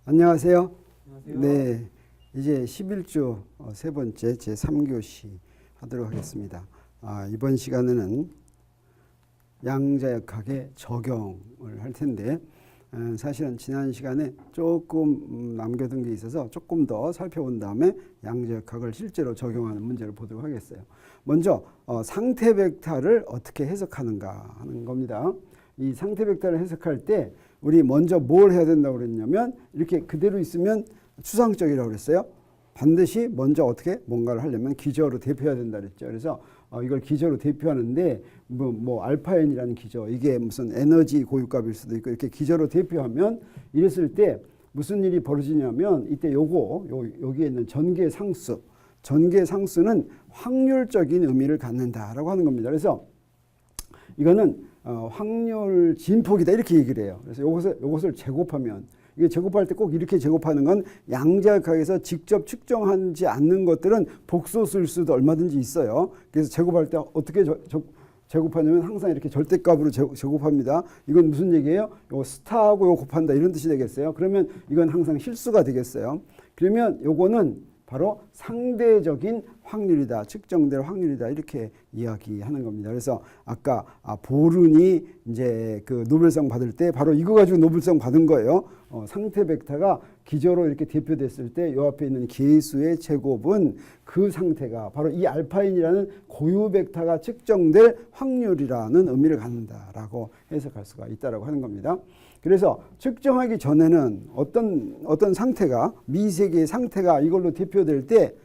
안녕하세요. 안녕하세요. 네, 이제 11주 세 번째 제 3교시 하도록 하겠습니다. 이번 시간에는 양자역학의 적용을 할 텐데 사실은 지난 시간에 조금 남겨둔 게 있어서 조금 더 살펴본 다음에 양자역학을 실제로 적용하는 문제를 보도록 하겠어요. 먼저 상태 벡터를 어떻게 해석하는가 하는 겁니다. 이 상태 벡터를 해석할 때 우리 먼저 뭘 해야 된다고 그랬냐면 이렇게 그대로 있으면 추상적이라고 그랬어요. 반드시 먼저 어떻게 뭔가를 하려면 기저로 대표해야 된다 그랬죠. 그래서 이걸 기저로 대표하는데 뭐 알파N이라는 기저, 이게 무슨 에너지 고유값일 수도 있고 이렇게 기저로 대표하면 이랬을 때 무슨 일이 벌어지냐면 이때 여기에 있는 전개상수는 확률적인 의미를 갖는다라고 하는 겁니다. 그래서 이거는 확률 진폭이다 이렇게 얘기를 해요. 그래서 요것을 제곱하면 이게 제곱할 때 꼭 이렇게 제곱하는 건 양자역학에서 직접 측정하지 않는 것들은 복소수일 수도 얼마든지 있어요. 그래서 제곱할 때 어떻게 제곱하냐면 항상 이렇게 절대값으로 제곱합니다. 이건 무슨 얘기예요? 요거 스타하고 요거 곱한다 이런 뜻이 되겠어요. 그러면 이건 항상 실수가 되겠어요. 그러면 요거는 바로 상대적인 확률이다, 측정될 확률이다 이렇게 이야기하는 겁니다. 그래서 아까 보른이 이제 그 노벨상 받을 때 바로 이거 가지고 노벨상 받은 거예요. 상태 벡터가 기저로 이렇게 대표됐을 때 요 앞에 있는 계수의 제곱은 그 상태가 바로 이 알파인이라는 고유 벡터가 측정될 확률이라는 의미를 갖는다라고 해석할 수가 있다라고 하는 겁니다. 그래서 측정하기 전에는 어떤 상태가 미세계의 상태가 이걸로 대표될 때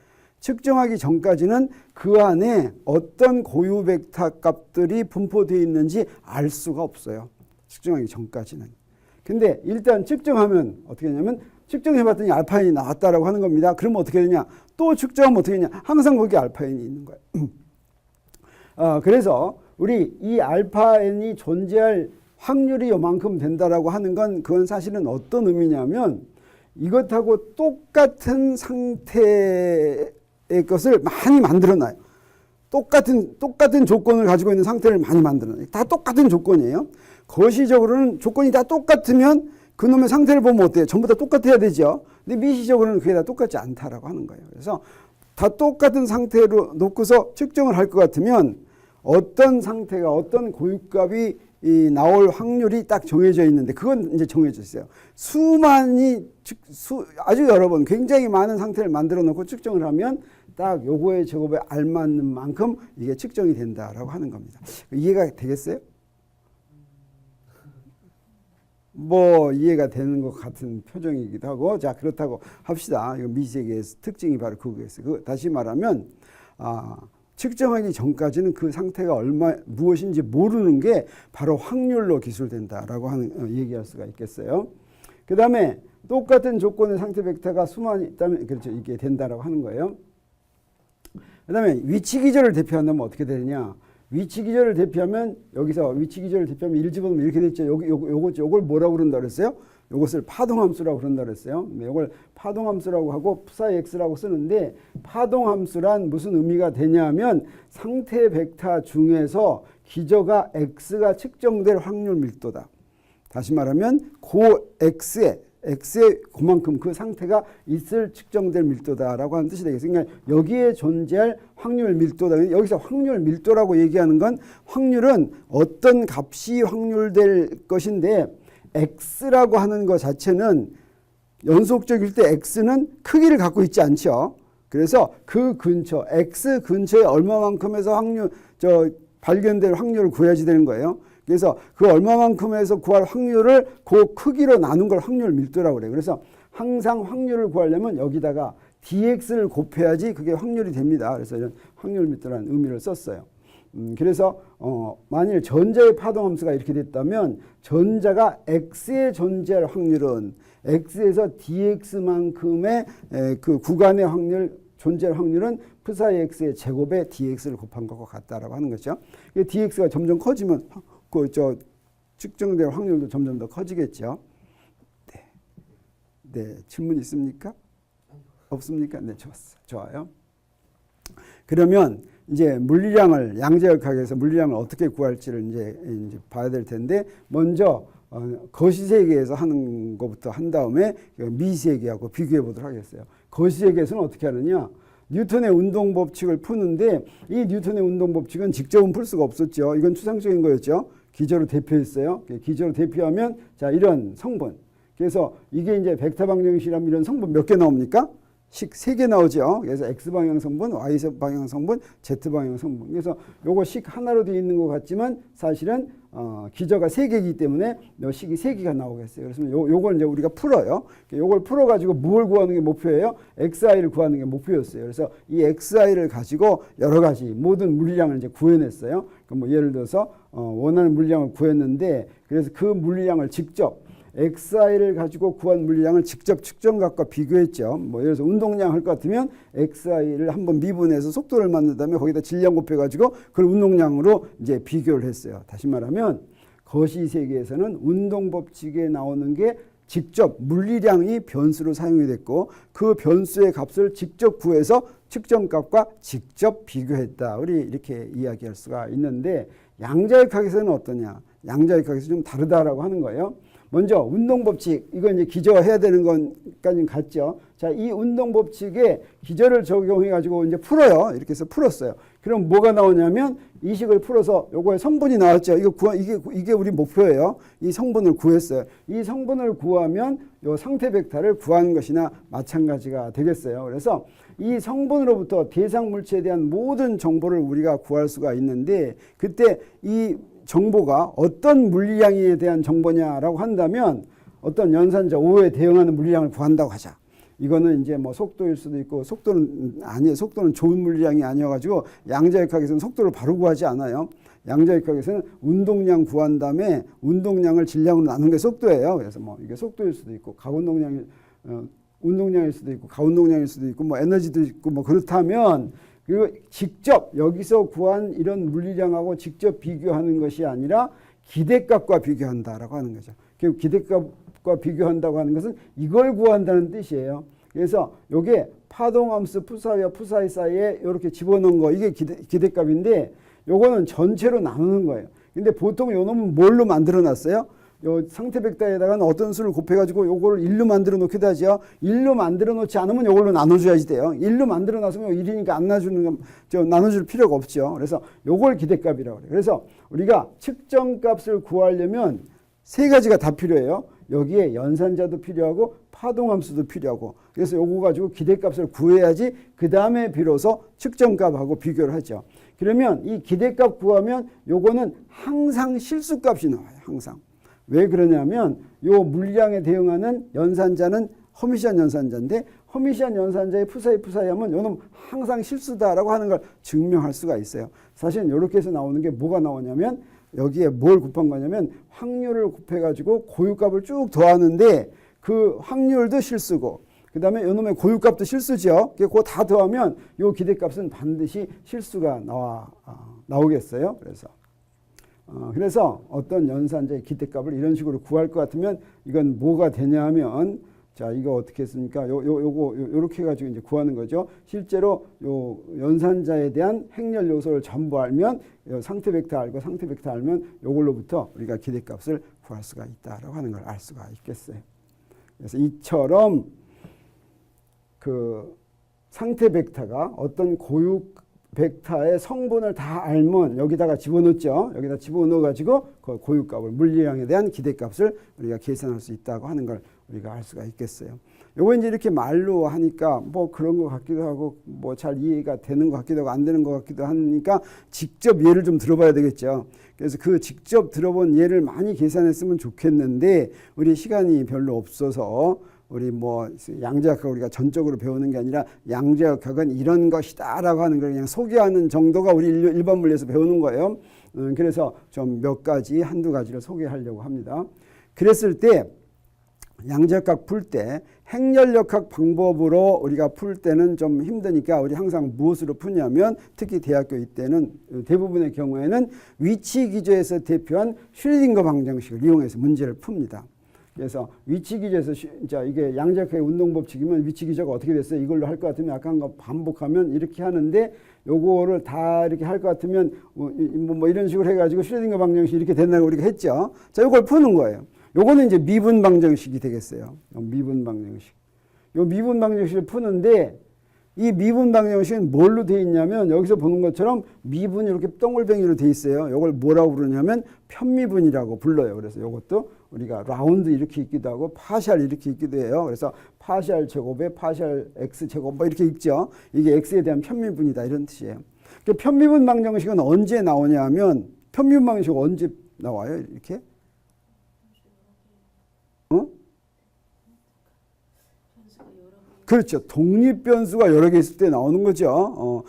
측정하기 전까지는 그 안에 어떤 고유 벡터 값들이 분포되어 있는지 알 수가 없어요. 측정하기 전까지는. 근데 일단 측정하면 어떻게 하냐면 측정해봤더니 알파인이 나왔다라고 하는 겁니다. 그러면 어떻게 되냐? 또 측정하면 어떻게 되냐? 항상 거기 알파인이 있는 거예요. 그래서 우리 이 알파인이 존재할 확률이 요만큼 된다라고 하는 건 그건 사실은 어떤 의미냐면 이것하고 똑같은 상태의 것을 많이 만들어놔요. 똑같은 조건을 가지고 있는 상태를 많이 만들어놔요. 다 똑같은 조건이에요. 거시적으로는 조건이 다 똑같으면 그놈의 상태를 보면 어때요? 전부 다 똑같아야 되죠. 근데 미시적으로는 그게 다 똑같지 않다라고 하는 거예요. 그래서 다 똑같은 상태로 놓고서 측정을 할 것 같으면 어떤 상태가 어떤 고유값이 나올 확률이 딱 정해져 있는데 그건 이제 정해져 있어요. 아주 여러 번 굉장히 많은 상태를 만들어 놓고 측정을 하면 딱 요거의 제곱에 알맞는 만큼 이게 측정이 된다라고 하는 겁니다. 이해가 되겠어요? 뭐 이해가 되는 것 같은 표정이기도 하고 자 그렇다고 합시다. 이거 미세계의 특징이 바로 그거였어요. 다시 말하면 측정하기 전까지는 그 상태가 무엇인지 모르는 게 바로 확률로 기술된다라고 하는 얘기할 수가 있겠어요. 그 다음에 똑같은 조건의 상태 벡터가 수만이 있다면 그렇죠. 이게 된다라고 하는 거예요. 그 다음에 위치 기저를 대표한다면 어떻게 되느냐? 위치 기저를 대표하면 여기서 위치 기저를 대표하면 1 집어넣으면 이렇게 됐죠. 요걸 뭐라고 그런다 그랬어요? 요것을 파동함수라고 그런다 그랬어요. 요걸 파동함수라고 하고 푸사이 x라고 쓰는데 파동함수란 무슨 의미가 되냐면 상태 벡터 중에서 기저가 x가 측정될 확률 밀도다. 다시 말하면 x에 그만큼 그 상태가 있을 측정될 밀도다라고 하는 뜻이 되겠어요. 그러니까 여기에 존재할 확률 밀도다. 여기서 확률 밀도라고 얘기하는 건 확률은 어떤 값이 확률될 것인데 x라고 하는 것 자체는 연속적일 때 x는 크기를 갖고 있지 않죠. 그래서 그 근처 x 근처에 얼마만큼에서 발견될 확률을 구해야지 되는 거예요. 그래서 그 얼마만큼에서 구할 확률을 그 크기로 나눈 걸 확률 밀도라고 그래요. 그래서 항상 확률을 구하려면 여기다가 dx를 곱해야지 그게 확률이 됩니다. 그래서 이런 확률 밀도라는 의미를 썼어요. 그래서 만일 전자의 파동함수가 이렇게 됐다면 전자가 x에 존재할 확률은 x에서 dx만큼의 그 구간의 확률 존재할 확률은 푸사이 x의 제곱에 dx를 곱한 것과 같다라고 하는 거죠. dx가 점점 커지면 측정될 확률도 점점 더 커지겠죠. 네, 질문 있습니까? 없습니까? 네, 좋아요. 그러면 이제 양자역학에서 물리량을 어떻게 구할지를 이제 봐야 될 텐데 먼저 거시세계에서 하는 것부터 한 다음에 미세계하고 비교해 보도록 하겠어요. 거시세계에서는 어떻게 하느냐? 뉴턴의 운동 법칙을 푸는데 이 뉴턴의 운동 법칙은 직접은 풀 수가 없었죠. 이건 추상적인 거였죠. 기저로 대표했어요. 기저로 대표하면 자 이런 성분. 그래서 이게 이제 벡터 방정식이라면 이런 성분 몇 개 나옵니까? 식 3개 나오죠. 그래서 X방향 성분, Y방향 성분, Z방향 성분. 그래서 요거 식 하나로 되어 있는 것 같지만 사실은 기저가 3개이기 때문에 요 식이 3개가 나오겠어요. 그래서 요걸 이제 우리가 풀어요. 요걸 풀어가지고 뭘 구하는 게 목표예요? XI를 구하는 게 목표였어요. 그래서 이 XI를 가지고 여러 가지 모든 물리량을 이제 구해냈어요. 뭐 예를 들어서 원하는 물리량을 구했는데 그래서 그 물리량을 직접 XI를 가지고 구한 물리량을 직접 측정값과 비교했죠. 뭐 예를 들어서 운동량 할 것 같으면 XI를 한번 미분해서 속도를 만든 다음에 거기다 질량 곱해가지고 그걸 운동량으로 이제 비교를 했어요. 다시 말하면 거시세계에서는 운동 법칙에 나오는 게 직접 물리량이 변수로 사용이 됐고 그 변수의 값을 직접 구해서 측정값과 직접 비교했다. 우리 이렇게 이야기할 수가 있는데 양자역학에서는 어떠냐? 양자역학에서 좀 다르다라고 하는 거예요. 먼저 운동 법칙, 이거 이제 기저해야 되는 건까지는 갔죠. 자, 이 운동 법칙에 기저를 적용해 가지고 이제 풀어요. 이렇게 해서 풀었어요. 그럼 뭐가 나오냐면 이 식을 풀어서 요거에 성분이 나왔죠. 이게 우리 목표예요. 이 성분을 구했어요. 이 성분을 구하면 요 상태 벡터를 구하는 것이나 마찬가지가 되겠어요. 그래서 이 성분으로부터 대상 물체에 대한 모든 정보를 우리가 구할 수가 있는데 그때 이 정보가 어떤 물리량에 대한 정보냐라고 한다면 어떤 연산자 O에 대응하는 물리량을 구한다고 하자. 이거는 이제 뭐 속도일 수도 있고 속도는 좋은 물리량이 아니어가지고 양자역학에서는 속도를 바로 구하지 않아요. 양자역학에서는 운동량 구한 다음에 운동량을 질량으로 나눈 게 속도예요. 그래서 뭐 이게 속도일 수도 있고 운동량일 수도 있고 가운동량일 수도 있고 뭐 에너지도 있고 뭐 그렇다면 그리고 직접 여기서 구한 이런 물리량하고 직접 비교하는 것이 아니라 기대값과 비교한다라고 하는 거죠. 그리고 기대값과 비교한다고 하는 것은 이걸 구한다는 뜻이에요. 그래서 이게 파동함수 푸사위와 푸사위 사이에 이렇게 집어넣은 거 이게 기대값인데 요거는 전체로 나누는 거예요. 근데 보통 요 놈은 뭘로 만들어 놨어요? 요 상태 벡터에다가는 어떤 수를 곱해가지고 요거를 1로 만들어 놓기도 하죠. 1로 만들어 놓지 않으면 요걸로 나눠줘야지 돼요. 1로 만들어 놨으면 1이니까 안 나눠줄 필요가 없죠. 그래서 요걸 기대값이라고 그래요. 그래서 우리가 측정값을 구하려면 3가지가 다 필요해요. 여기에 연산자도 필요하고 파동함수도 필요하고 그래서 요거 가지고 기대값을 구해야지 그 다음에 비로소 측정값하고 비교를 하죠. 그러면 이 기대값 구하면 요거는 항상 실수값이 나와요. 항상. 왜 그러냐면 요 물량에 대응하는 연산자는 허미시안 연산자인데 허미시안 연산자의 푸사이 하면 요놈 항상 실수다라고 하는 걸 증명할 수가 있어요. 사실 이렇게 해서 나오는 게 뭐가 나오냐면 여기에 뭘 곱한 거냐면 확률을 곱해가지고 고유값을 쭉 더하는데 그 확률도 실수고 그 다음에 요놈의 고유값도 실수죠. 그거 다 더하면 요 기대값은 반드시 실수가 나오겠어요. 그래서 어떤 연산자의 기대값을 이런 식으로 구할 것 같으면 이건 뭐가 되냐면 자 이거 어떻게 했습니까? 요거 요렇게 해가지고 이제 구하는 거죠. 실제로 요 연산자에 대한 행렬 요소를 전부 알면 상태 벡터 알고 상태 벡터 알면 요걸로부터 우리가 기대값을 구할 수가 있다라고 하는 걸 알 수가 있겠어요. 그래서 이처럼 그 상태 벡터가 어떤 고유 벡터의 성분을 다 알면 여기다가 집어넣죠. 여기다 집어넣어가지고 그 고유값을 물리량에 대한 기대값을 우리가 계산할 수 있다고 하는 걸 우리가 알 수가 있겠어요. 요거 이제 이렇게 말로 하니까 뭐 그런 것 같기도 하고 뭐 잘 이해가 되는 것 같기도 하고 안 되는 것 같기도 하니까 직접 예를 좀 들어봐야 되겠죠. 그래서 그 직접 들어본 예를 많이 계산했으면 좋겠는데 우리 시간이 별로 없어서 우리 뭐 양자역학 우리가 전적으로 배우는 게 아니라 양자역학은 이런 것이다라고 하는 걸 그냥 소개하는 정도가 우리 일반 물리에서 배우는 거예요. 그래서 좀 몇 가지 한두 가지를 소개하려고 합니다. 그랬을 때 양자역학 풀 때 행렬역학 방법으로 우리가 풀 때는 좀 힘드니까 우리 항상 무엇으로 푸냐면 특히 대학교 이때는 대부분의 경우에는 위치 기저에서 대표한 슈레딩거 방정식을 이용해서 문제를 풉니다. 그래서 위치 기저에서 이게 양자역학의 운동 법칙이면 위치 기저가 어떻게 됐어요? 이걸로 할 것 같으면 아까 한 거 반복하면 이렇게 하는데 요거를 다 이렇게 할 것 같으면 뭐 이런 식으로 해가지고 슈레딩거 방정식 이렇게 된다고 우리가 했죠. 자, 요걸 푸는 거예요. 요거는 이제 미분 방정식이 되겠어요. 미분 방정식. 요 미분 방정식을 푸는데 이 미분 방정식은 뭘로 되어 있냐면 여기서 보는 것처럼 미분이 이렇게 동글뱅이로 되어 있어요. 요걸 뭐라고 부르냐면 편미분이라고 불러요. 그래서 요것도 우리가 라운드 이렇게 읽기도 하고 파샬 이렇게 읽기도 해요. 그래서 파샬 제곱에 파샬 x 제곱 뭐 이렇게 읽죠. 이게 x에 대한 편미분이다 이런 뜻이에요. 편미분 방정식은 언제 나오냐 하면 편미분 방정식 언제 나와요? 이렇게? 그렇죠. 독립변수가 여러 개 있을 때 나오는 거죠.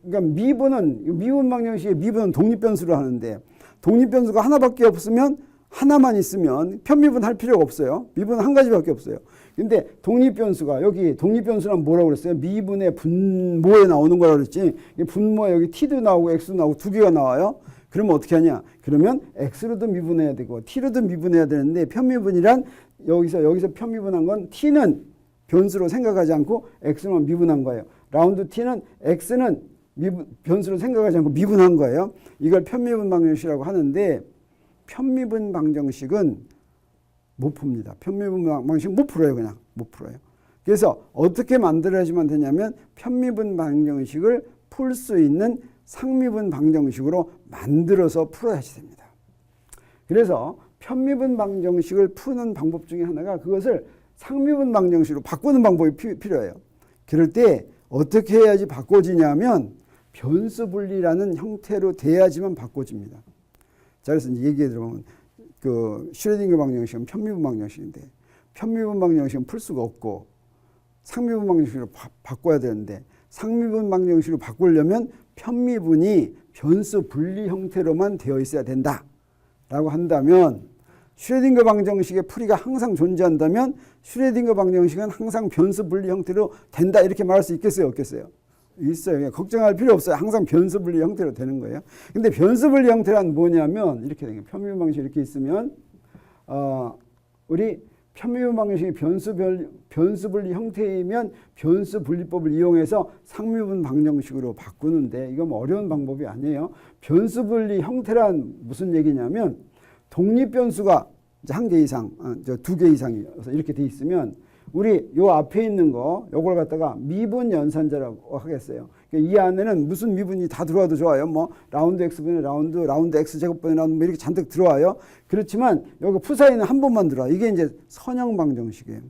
그러니까 미분 방정식의 미분은 독립변수로 하는데 독립변수가 하나밖에 없으면 하나만 있으면 편미분 할 필요가 없어요. 미분은 한 가지밖에 없어요. 근데 독립변수가 여기 독립변수는 뭐라고 그랬어요? 미분의 분모에 나오는 거라고 그랬지. 분모에 여기 t도 나오고 x도 나오고 두 개가 나와요. 그러면 어떻게 하냐? 그러면 x로도 미분해야 되고 t로도 미분해야 되는데 편미분이란 여기서 편미분한 건 t는 변수로 생각하지 않고 x만 미분한 거예요. 라운드 t는 x는 변수로 생각하지 않고 미분한 거예요. 이걸 편미분 방정식이라고 하는데 편미분 방정식은 못 풉니다. 편미분 방정식 못 풀어요. 그냥 못 풀어요. 그래서 어떻게 만들어야지만 되냐면 편미분 방정식을 풀 수 있는 상미분 방정식으로 만들어서 풀어야지 됩니다. 그래서 편미분 방정식을 푸는 방법 중에 하나가 그것을 상미분 방정식으로 바꾸는 방법이 필요해요. 그럴 때 어떻게 해야지 바꿔지냐면 변수 분리라는 형태로 돼야지만 바꿔집니다. 자, 그래서 이제 얘기해 들어보면 그 슈레딩거 방정식은 편미분 방정식인데 편미분 방정식은 풀 수가 없고 상미분 방정식으로 바꿔야 되는데 상미분 방정식으로 바꾸려면 편미분이 변수 분리 형태로만 되어 있어야 된다라고 한다면 슈레딩거 방정식의 풀이가 항상 존재한다면 슈레딩거 방정식은 항상 변수 분리 형태로 된다 이렇게 말할 수 있겠어요? 없겠어요? 있어요. 걱정할 필요 없어요. 항상 변수 분리 형태로 되는 거예요. 근데 변수 분리 형태란 뭐냐면 이렇게 되는 거예요. 편미분 방정식이 이렇게 있으면 우리 편미분 방정식이 변수 분리 형태이면 변수 분리법을 이용해서 상미분 방정식으로 바꾸는데 이건 뭐 어려운 방법이 아니에요. 변수 분리 형태란 무슨 얘기냐면 독립변수가 한 개 이상, 두 개 이상이어서 이렇게 돼 있으면 우리 요 앞에 있는 거 요걸 갖다가 미분 연산자라고 하겠어요. 이 안에는 무슨 미분이 다 들어와도 좋아요. 뭐 라운드 x분의 라운드 x 제곱분의 라운드 뭐 이렇게 잔뜩 들어와요. 그렇지만 여기 푸사에는 한 번만 들어와. 이게 이제 선형 방정식이에요.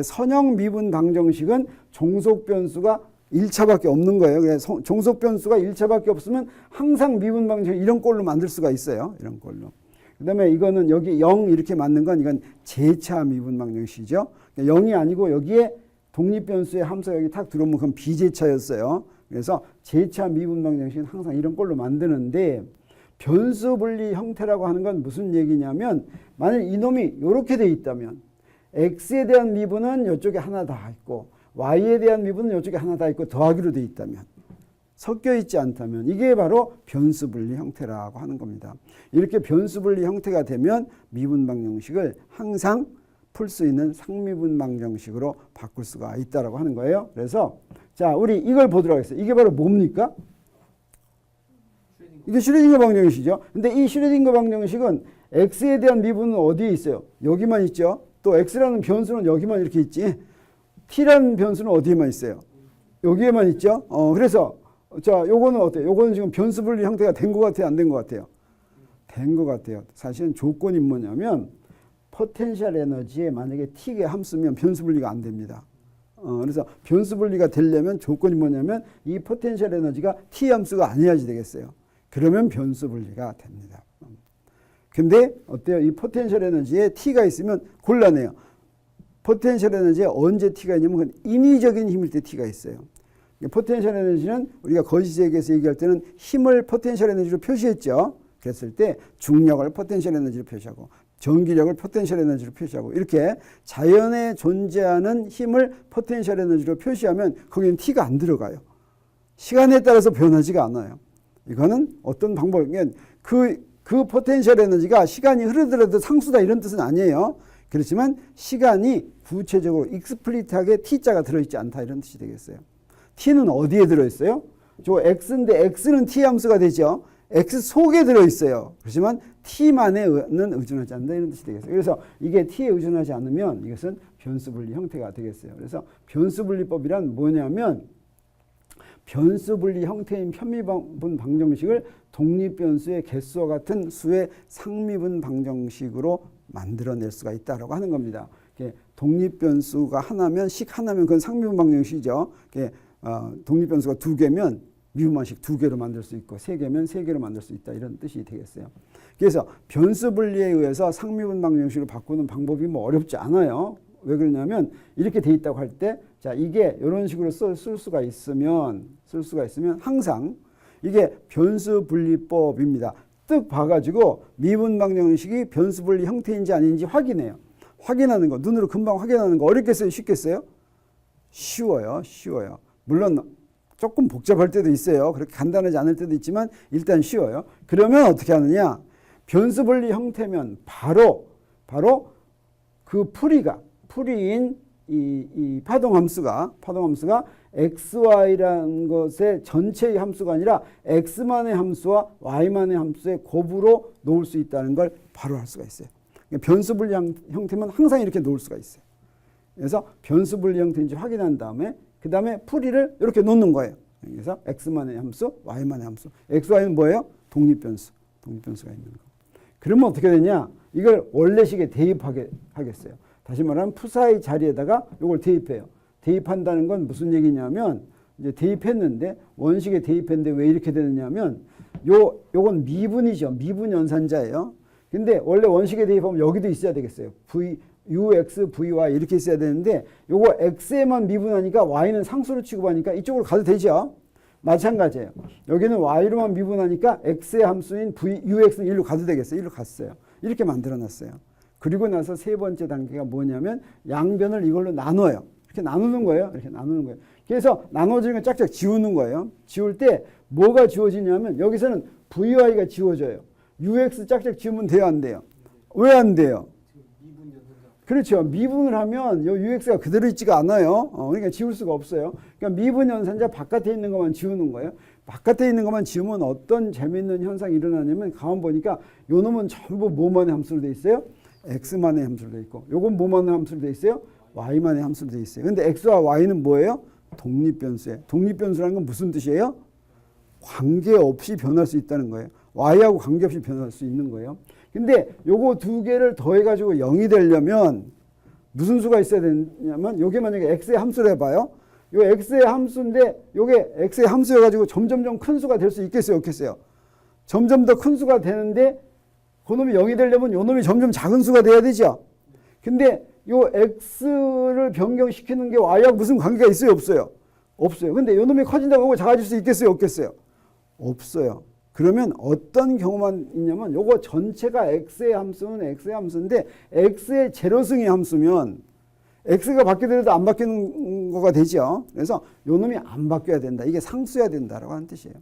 선형 미분 방정식은 종속 변수가 1차밖에 없는 거예요. 그래서 종속 변수가 1차밖에 없으면 항상 미분 방정식 이런 꼴로 만들 수가 있어요. 이런 꼴로. 그 다음에 이거는 여기 0 이렇게 맞는 건 이건 제차 미분 방정식이죠. 0이 아니고 여기에 독립변수의 함수가 여기 탁 들어오면 그건 비제차였어요. 그래서 제차 미분 방정식은 항상 이런 꼴로 만드는데 변수 분리 형태라고 하는 건 무슨 얘기냐면 만약 이놈이 이렇게 돼 있다면 x에 대한 미분은 이쪽에 하나 다 있고 y에 대한 미분은 이쪽에 하나 다 있고 더하기로 돼 있다면 섞여 있지 않다면 이게 바로 변수 분리 형태라고 하는 겁니다. 이렇게 변수 분리 형태가 되면 미분 방정식을 항상 풀 수 있는 상미분 방정식으로 바꿀 수가 있다라고 하는 거예요. 그래서 자, 우리 이걸 보도록 하겠습니다. 이게 바로 뭡니까? 이게 슈레딩거 방정식이죠. 근데 이 슈레딩거 방정식은 x에 대한 미분은 어디에 있어요? 여기만 있죠. 또 x라는 변수는 여기만 이렇게 있지. t라는 변수는 어디에만 있어요? 여기에만 있죠. 그래서 자, 요거는 어때요? 요거는 지금 변수 분리 형태가 된 것 같아요? 안 된 것 같아요? 된 것 같아요. 사실은 조건이 뭐냐면 포텐셜 에너지에 만약에 t가 함수면 변수 분리가 안 됩니다. 그래서 변수 분리가 되려면 조건이 뭐냐면 이 포텐셜 에너지가 t 함수가 아니어야지 되겠어요. 그러면 변수 분리가 됩니다. 근데 어때요? 이 포텐셜 에너지에 t가 있으면 곤란해요. 포텐셜 에너지에 언제 t가 있냐면 그건 인위적인 힘일 때 t가 있어요. 포텐셜 에너지는 우리가 거시세계에서 얘기할 때는 힘을 포텐셜 에너지로 표시했죠. 그랬을 때 중력을 포텐셜 에너지로 표시하고 전기력을 포텐셜 에너지로 표시하고 이렇게 자연에 존재하는 힘을 포텐셜 에너지로 표시하면 거기는 t가 안 들어가요. 시간에 따라서 변하지가 않아요. 이거는 어떤 방법이면 그 포텐셜 에너지가 시간이 흐르더라도 상수다 이런 뜻은 아니에요. 그렇지만 시간이 구체적으로 익스플리트하게 t자가 들어있지 않다 이런 뜻이 되겠어요. t는 어디에 들어있어요? 저 x인데 x는 t 함수가 되죠. X 속에 들어있어요. 그렇지만 T만에는 의존하지 않는다 이런 뜻이 되겠어요. 그래서 이게 T에 의존하지 않으면 이것은 변수분리 형태가 되겠어요. 그래서 변수분리법이란 뭐냐면 변수분리 형태인 편미분 방정식을 독립변수의 개수와 같은 수의 상미분 방정식으로 만들어낼 수가 있다라고 하는 겁니다. 독립변수가 하나면 식 하나면 그건 상미분 방정식이죠. 독립변수가 두 개면 미분방식 두 개로 만들 수 있고 세 개면 세 개로 만들 수 있다 이런 뜻이 되겠어요. 그래서 변수분리에 의해서 상미분 방정식을 바꾸는 방법이 뭐 어렵지 않아요. 왜 그러냐면 이렇게 돼 있다고 할 때 자 이게 이런 식으로 쓸 수가 있으면 항상 이게 변수분리법입니다. 뜻 봐가지고 미분 방정식이 변수분리 형태인지 아닌지 확인해요. 확인하는 거 눈으로 금방 확인하는 거 어렵겠어요? 쉽겠어요? 쉬워요. 물론 조금 복잡할 때도 있어요. 그렇게 간단하지 않을 때도 있지만 일단 쉬워요. 그러면 어떻게 하느냐? 변수분리 형태면 바로 그 풀이인 이 파동함수가 xy라는 것의 전체의 함수가 아니라 x만의 함수와 y만의 함수의 곱으로 놓을 수 있다는 걸 바로 알 수가 있어요. 변수분리 형태면 항상 이렇게 놓을 수가 있어요. 그래서 변수분리 형태인지 확인한 다음에 그 다음에 풀이를 이렇게 놓는 거예요. 그래서 x만의 함수, y만의 함수. x, y는 뭐예요? 독립변수가 있는 거. 그러면 어떻게 되냐? 이걸 원래식에 대입하겠어요. 다시 말하면 푸사의 자리에다가 이걸 대입해요. 대입한다는 건 무슨 얘기냐면 이제 대입했는데 원식에 대입했는데 왜 이렇게 되느냐면 요건 미분이죠. 미분 연산자예요. 근데 원래 원식에 대입하면 여기도 있어야 되겠어요. ux, vy 이렇게 있어야 되는데 요거 x에만 미분하니까 y는 상수로 취급하니까 이쪽으로 가도 되죠. 마찬가지예요. 여기는 y로만 미분하니까 x의 함수인 ux는 1로 가도 되겠어요. 1로 갔어요. 이렇게 만들어놨어요. 그리고 나서 세 번째 단계가 뭐냐면 양변을 이걸로 나눠요. 이렇게 나누는 거예요. 그래서 나눠지는 걸 짝짝 지우는 거예요. 지울 때 뭐가 지워지냐면 여기서는 vy가 지워져요. ux 짝짝 지우면 돼요, 안 돼요? 왜 안 돼요? 그렇죠. 미분을 하면 이 ux가 그대로 있지가 않아요. 그러니까 지울 수가 없어요. 그러니까 미분 연산자 바깥에 있는 것만 지우는 거예요. 바깥에 있는 것만 지우면 어떤 재미있는 현상이 일어나냐면 가만 보니까 요 놈은 전부 뭐만의 함수로 돼 있어요? x만의 함수로 돼 있고 요건 뭐만의 함수로 돼 있어요? y만의 함수로 돼 있어요. 근데 x와 y는 뭐예요? 독립변수예요. 독립변수라는 건 무슨 뜻이에요? 관계없이 변할 수 있다는 거예요. y하고 관계없이 변할 수 있는 거예요. 근데 요거 두 개를 더해가지고 0이 되려면 무슨 수가 있어야 되냐면 요게 만약에 x의 함수를 해봐요. 요 x의 함수인데 요게 x의 함수여가지고 점점점 큰 수가 될 수 있겠어요? 없겠어요? 점점 더 큰 수가 되는데 그놈이 0이 되려면 요 놈이 점점 작은 수가 돼야 되죠? 근데 요 x를 변경시키는 게 y하고 무슨 관계가 있어요? 없어요? 없어요. 근데 요 놈이 커진다고 요거 작아질 수 있겠어요? 없겠어요? 없어요. 그러면 어떤 경우만 있냐면 요거 전체가 x의 함수는 x의 함수인데 x의 제로승의 함수면 x가 바뀌더라도 안 바뀌는 거가 되죠. 그래서 요 놈이 안 바뀌어야 된다. 이게 상수여야 된다라고 하는 뜻이에요.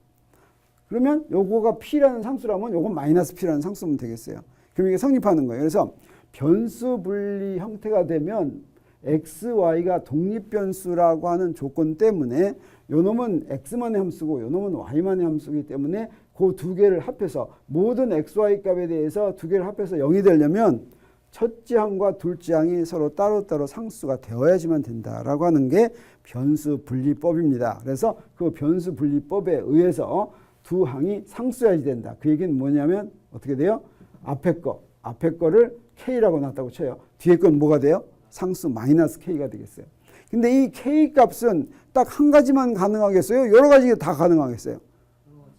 그러면 요거가 p라는 상수라면 요건 마이너스 p라는 상수면 되겠어요. 그럼 이게 성립하는 거예요. 그래서 변수 분리 형태가 되면 x, y가 독립변수라고 하는 조건 때문에 요 놈은 x만의 함수고 요 놈은 y만의 함수이기 때문에 그 두 개를 합해서 모든 x, y 값에 대해서 두 개를 합해서 0이 되려면 첫째 항과 둘째 항이 서로 따로따로 상수가 되어야지만 된다라고 하는 게 변수 분리법입니다. 그래서 그 변수 분리법에 의해서 두 항이 상수여야지 된다. 그 얘기는 뭐냐면 어떻게 돼요? 앞에 거를 k라고 놨다고 쳐요. 뒤에 건 뭐가 돼요? 상수 마이너스 k가 되겠어요. 근데 이 k 값은 딱 한 가지만 가능하겠어요? 여러 가지 다 가능하겠어요?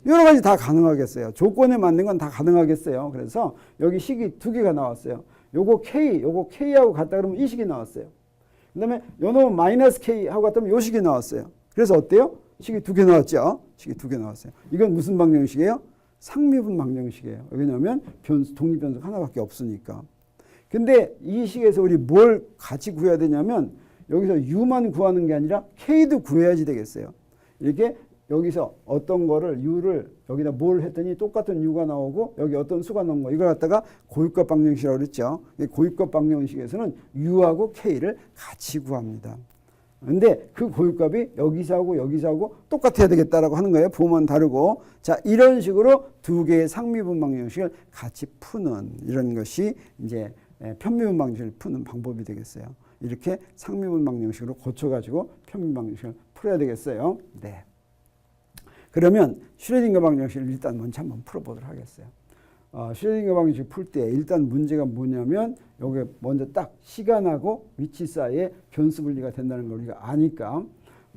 여러 가지 다 가능하겠어요. 조건에 맞는 건 다 가능하겠어요. 그래서 여기 식이 두 개가 나왔어요. 요거 k하고 같다 그러면 이 식이 나왔어요. 그 다음에 요 놈은 마이너스 k하고 같다면 요 식이 나왔어요. 그래서 어때요? 식이 두 개 나왔죠? 식이 두 개 나왔어요. 이건 무슨 방정식이에요? 상미분 방정식이에요. 왜냐하면 독립변수가 하나밖에 없으니까. 근데 이 식에서 우리 뭘 같이 구해야 되냐면 여기서 u만 구하는 게 아니라 k도 구해야지 되겠어요. 이렇게 여기서 어떤 거를 u를 여기다 뭘 했더니 똑같은 u가 나오고 여기 어떤 수가 나온 거 이걸 갖다가 고유값 방정식이라고 그랬죠. 고유값 방정식에서는 u하고 k를 같이 구합니다. 근데 그 고유값이 여기서 하고 똑같아야 되겠다라고 하는 거예요. 부호만 다르고. 자, 이런 식으로 두 개의 상미분 방정식을 같이 푸는 이런 것이 이제 편미분 방정식을 푸는 방법이 되겠어요. 이렇게 상미분 방정식으로 고쳐가지고 편미분 방정식을 풀어야 되겠어요. 네. 그러면 슈레딩거 방정식을 일단 먼저 한번 풀어보도록 하겠어요. 슈레딩거 방정식 풀 때 일단 문제가 뭐냐면 여기 먼저 딱 시간하고 위치 사이에 변수 분리가 된다는 걸 우리가 아니까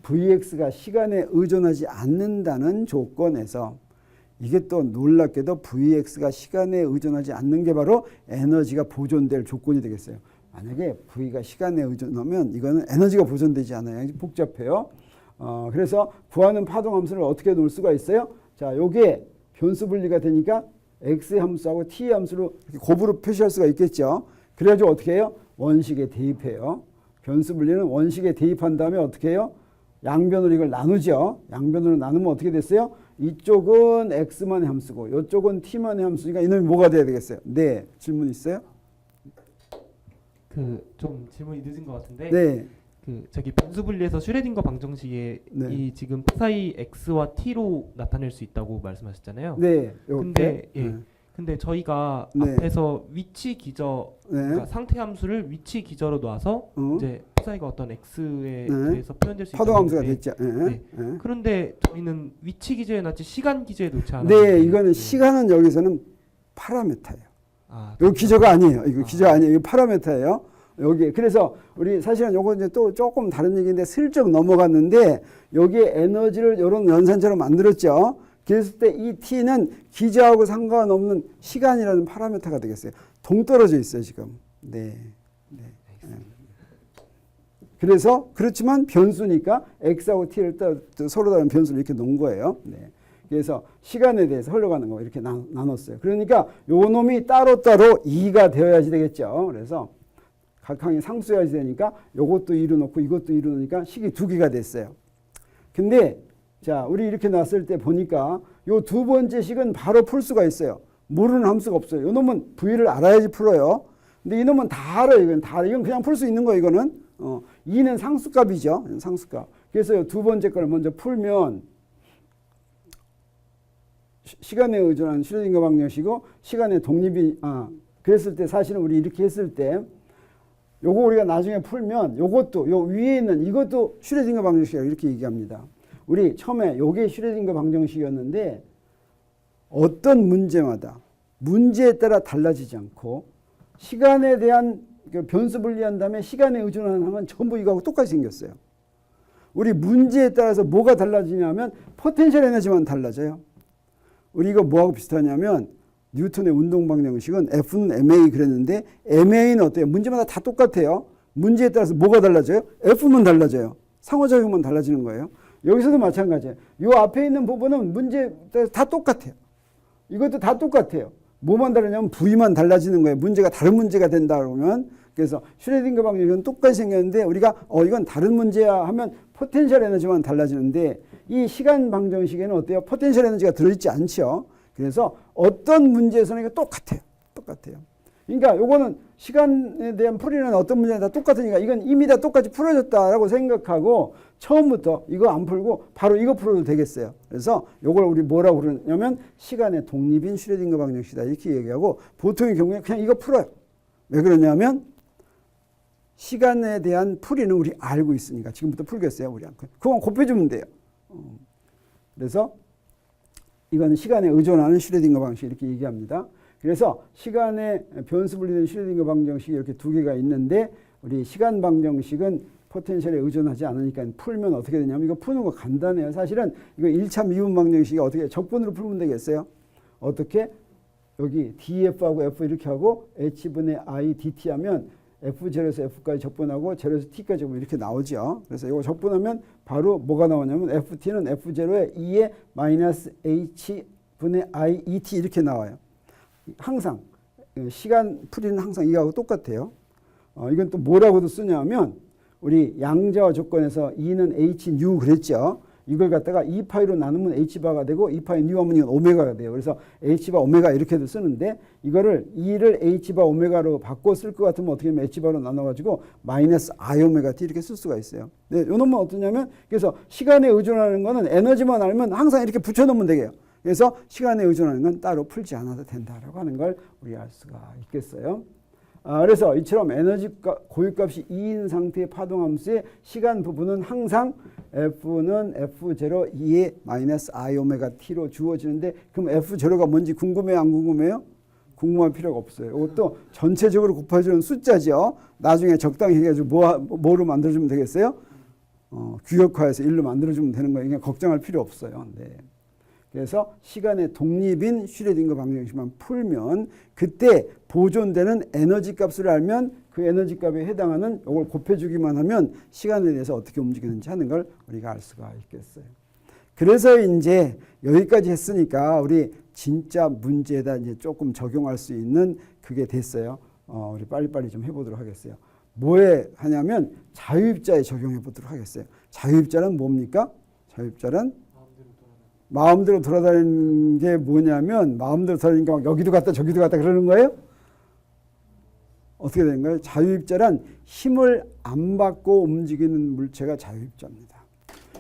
Vx가 시간에 의존하지 않는다는 조건에서 이게 또 놀랍게도 Vx가 시간에 의존하지 않는 게 바로 에너지가 보존될 조건이 되겠어요. 만약에 V가 시간에 의존하면 이거는 에너지가 보존되지 않아요. 복잡해요. 그래서 구하는 파동 함수를 어떻게 놓을 수가 있어요? 자, 요게 변수 분리가 되니까 x 함수하고 t 함수로 이렇게 곱으로 표시할 수가 있겠죠. 그래가지고 어떻게 해요? 원식에 대입해요. 변수 분리는 원식에 대입한 다음에 어떻게 해요? 양변으로 이걸 나누죠. 양변으로 나누면 어떻게 됐어요? 이쪽은 x만의 함수고 이쪽은 t만의 함수니까 이놈이 뭐가 돼야 되겠어요? 네. 질문 있어요? 좀 질문이 늦은 것 같은데. 네. 저기 변수 분리에서 슈레딩거 방정식에 네. 이 지금 사이 x와 t로 나타낼 수 있다고 말씀하셨잖아요. 네. 근데 네. 근데 저희가 네. 앞에서 위치 기저 네. 그러니까 상태 함수를 위치 기저로 놔서 이제 사이가 어떤 x에 네. 대해서 표현될 수 파동 함수가 있다는데 됐죠. 네. 네. 그런데 저희는 위치 기저에 놨지 시간 기저에 놓지 않아요. 네, 이거는 시간은 여기서는 파라메타예요. 이거 기저가 아니에요. 이거 기저 아니에요. 이거 파라메타예요. 여기 그래서 우리 사실은 요거 이제 또 조금 다른 얘기인데 슬쩍 넘어갔는데 여기에 에너지를 이런 연산처럼 만들었죠. 그랬을 때 이 t는 기저하고 상관없는 시간이라는 파라메타가 되겠어요. 동떨어져 있어요 지금. 네. 네. 그래서 그렇지만 변수니까 x하고 t를 서로 다른 변수를 이렇게 놓은 거예요. 네. 그래서 시간에 대해서 흘러가는 거 이렇게 나눴어요. 그러니까 요 놈이 따로따로 2가 되어야지 되겠죠. 그래서 각항이 상수여야지 되니까 요것도 2로 놓고 이것도 2로 놓으니까 식이 두 개가 됐어요. 근데 자, 우리 이렇게 놨을 때 보니까 요 두 번째 식은 바로 풀 수가 있어요. 모르는 함수가 없어요. 요 놈은 V를 알아야지 풀어요. 근데 이 놈은 다 알아요. 이건 그냥 풀 수 있는 거예요. 이거는 2는 상수값이죠. 상수값. 그래서 요 두 번째 걸 먼저 풀면 시간에 의존한 슈레딩거 방정식이고 시간의 독립이 그랬을 때 사실은 우리 이렇게 했을 때 요거 우리가 나중에 풀면 요것도 요 위에 있는 이것도 슈레딩거 방정식이라고 이렇게 얘기합니다. 우리 처음에 요게 슈레딩거 방정식이었는데 어떤 문제마다 문제에 따라 달라지지 않고 시간에 대한 변수 분리한 다음에 시간에 의존하는 항은 전부 이거하고 똑같이 생겼어요. 우리 문제에 따라서 뭐가 달라지냐면 포텐셜 에너지만 달라져요. 우리 이거 뭐하고 비슷하냐면 뉴턴의 운동 방정식은 F는 ma 그랬는데 ma는 어때요? 문제마다 다 똑같아요. 문제에 따라서 뭐가 달라져요? F만 달라져요. 상호작용만 달라지는 거예요. 여기서도 마찬가지예요. 이 앞에 있는 부분은 문제에 따라서 다 똑같아요. 이것도 다 똑같아요. 뭐만 다르냐면 V만 달라지는 거예요. 문제가 다른 문제가 된다 그러면. 그래서 슈레딩거 방정식은 똑같이 생겼는데 우리가 이건 다른 문제야 하면 포텐셜 에너지만 달라지는데 이 시간 방정식에는 어때요? 포텐셜 에너지가 들어있지 않죠. 그래서 어떤 문제에서는 이거 똑같아요. 똑같아요. 그러니까 요거는 시간에 대한 풀이는 어떤 문제나 다 똑같으니까 이건 이미 다 똑같이 풀어졌다라고 생각하고 처음부터 이거 안 풀고 바로 이거 풀어도 되겠어요. 그래서 요걸 우리 뭐라고 그러냐면 시간의 독립인 슈레딩거 방정식이다 이렇게 얘기하고 보통의 경우에 그냥 이거 풀어요. 왜 그러냐면 시간에 대한 풀이는 우리 알고 있으니까 지금부터 풀겠어요. 우리 그건 곱해주면 돼요. 그래서 이거는 시간에 의존하는 슈레딩거 방식 이렇게 얘기합니다. 그래서 시간에 변수 분리된 슈레딩거 방정식이 이렇게 두 개가 있는데 우리 시간 방정식은 포텐셜에 의존하지 않으니까 풀면 어떻게 되냐면 이거 푸는 거 간단해요. 사실은 이거 1차 미분 방정식이 어떻게 적분으로 풀면 되겠어요? 어떻게? 여기 df하고 f 이렇게 하고 h분의 i dt 하면 f0에서 f까지 적분하고 0에서 t까지 적분 이렇게 나오죠. 그래서 이거 적분하면 바로 뭐가 나오냐면 ft는 f0에 2의 마이너스 h분의 i et 이렇게 나와요. 항상 시간 풀이는 항상 이거하고 똑같아요. 이건 또 뭐라고도 쓰냐면 우리 양자와 조건에서 2는 h nu 그랬죠. 이걸 갖다가 2파이로 나누면 H바가 되고 2파이 뉴하면 이건 오메가가 돼요. 그래서 H바 오메가 이렇게도 쓰는데 이거를 2를 H바 오메가로 바꿔 쓸 것 같으면 어떻게 하면 H바로 나눠가지고 마이너스 I 오메가 T 이렇게 쓸 수가 있어요. 네, 요 놈은 어떠냐면 그래서 시간에 의존하는 거는 에너지만 알면 항상 이렇게 붙여놓으면 되게요. 그래서 시간에 의존하는 건 따로 풀지 않아도 된다라고 하는 걸 우리가 알 수가 있겠어요. 그래서 이처럼 에너지 고유값이 2인 상태의 파동함수의 시간 부분은 항상 F는 F0 2의 마이너스 I 오메가 T로 주어지는데 그럼 F0가 뭔지 궁금해요? 안 궁금해요? 궁금할 필요가 없어요. 이것도 전체적으로 곱해주는 숫자죠. 나중에 적당히 해가지고 뭐로 만들어주면 되겠어요? 규격화해서 1로 만들어주면 되는 거예요. 그냥 걱정할 필요 없어요. 네. 그래서 시간의 독립인 슈레딩거 방정식만 풀면 그때 보존되는 에너지 값을 알면 그 에너지 값에 해당하는 이걸 곱해주기만 하면 시간에 대해서 어떻게 움직이는지 하는 걸 우리가 알 수가 있겠어요. 그래서 이제 여기까지 했으니까 우리 진짜 문제에다 이제 조금 적용할 수 있는 그게 됐어요. 우리 빨리빨리 좀 해보도록 하겠어요. 뭐에 하냐면 자유입자에 적용해 보도록 하겠어요. 자유입자는 뭡니까? 자유입자는 마음대로 돌아다니는 게 뭐냐면 마음대로 돌아다니니까 막 여기도 갔다 저기도 갔다 그러는 거예요? 어떻게 되는 거예요? 자유입자란 힘을 안 받고 움직이는 물체가 자유입자입니다.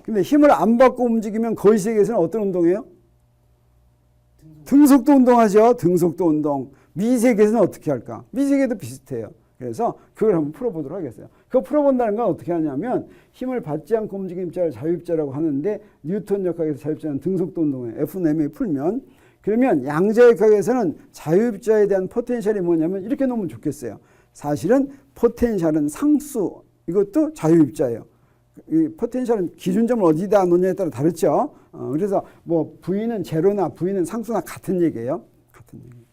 근데 힘을 안 받고 움직이면 거의 세계에서는 어떤 운동이에요? 등속도 운동하죠. 등속도 운동. 미세계에서는 어떻게 할까? 미세계도 비슷해요. 그래서 그걸 한번 풀어보도록 하겠어요. 그거 풀어본다는 건 어떻게 하냐면 힘을 받지 않고 움직이는 입자를 자유입자라고 하는데 뉴턴 역학에서 자유입자는 등속도 운동에 F4에 풀면 그러면 양자역학에서는 자유입자에 대한 포텐셜이 뭐냐면 이렇게 놓으면 좋겠어요. 사실은 포텐셜은 상수 이것도 자유입자예요. 이 포텐셜은 기준점을 어디다 놓냐에 따라 다르죠. 그래서 뭐 V는 제로나 V는 상수나 같은 얘기예요. 같은 얘기.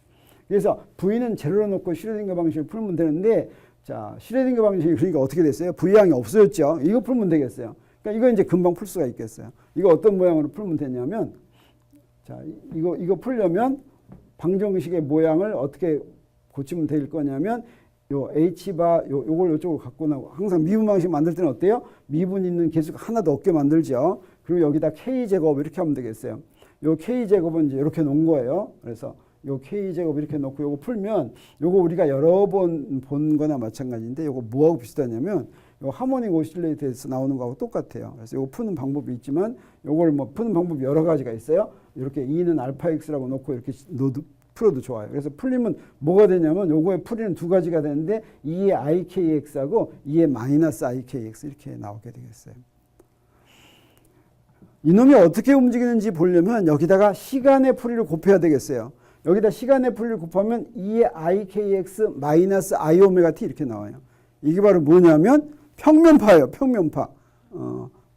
그래서 V는 제로로 놓고 슈레딩거 방식을 풀면 되는데 자 슈레딩거 방식이 그러니까 어떻게 됐어요? V양이 없어졌죠. 이거 풀면 되겠어요. 그러니까 이거 이제 금방 풀 수가 있겠어요. 이거 어떤 모양으로 풀면 되냐면 자 이거 풀려면 방정식의 모양을 어떻게 고치면 될 거냐면 요 H바 요걸 이쪽으로 갖고 나고 항상 미분 방식 만들 때는 어때요? 미분 있는 개수가 하나도 없게 만들죠. 그리고 여기다 K제곱 이렇게 하면 되겠어요. 요 K제곱은 이제 이렇게 놓은 거예요. 그래서 요 K제곱 이렇게 놓고 요거 풀면 요거 우리가 여러 번 본 거나 마찬가지인데 요거 뭐하고 비슷하냐면 요 하모닉 오실레이터에서 나오는 거하고 똑같아요. 그래서 요거 푸는 방법이 있지만 요걸 뭐 푸는 방법이 여러 가지가 있어요. 이렇게 2는 알파 X라고 놓고 이렇게 풀어도 좋아요. 그래서 풀리면 뭐가 되냐면 요거의 풀이는 두 가지가 되는데 2의 IKX하고 2의 마이너스 IKX 이렇게 나오게 되겠어요. 이놈이 어떻게 움직이는지 보려면 여기다가 시간의 풀이를 곱해야 되겠어요. 여기다 시간의 풀이를 곱하면 2의 IKX 마이너스 I오메가 T 이렇게 나와요. 이게 바로 뭐냐면 평면파예요. 평면파.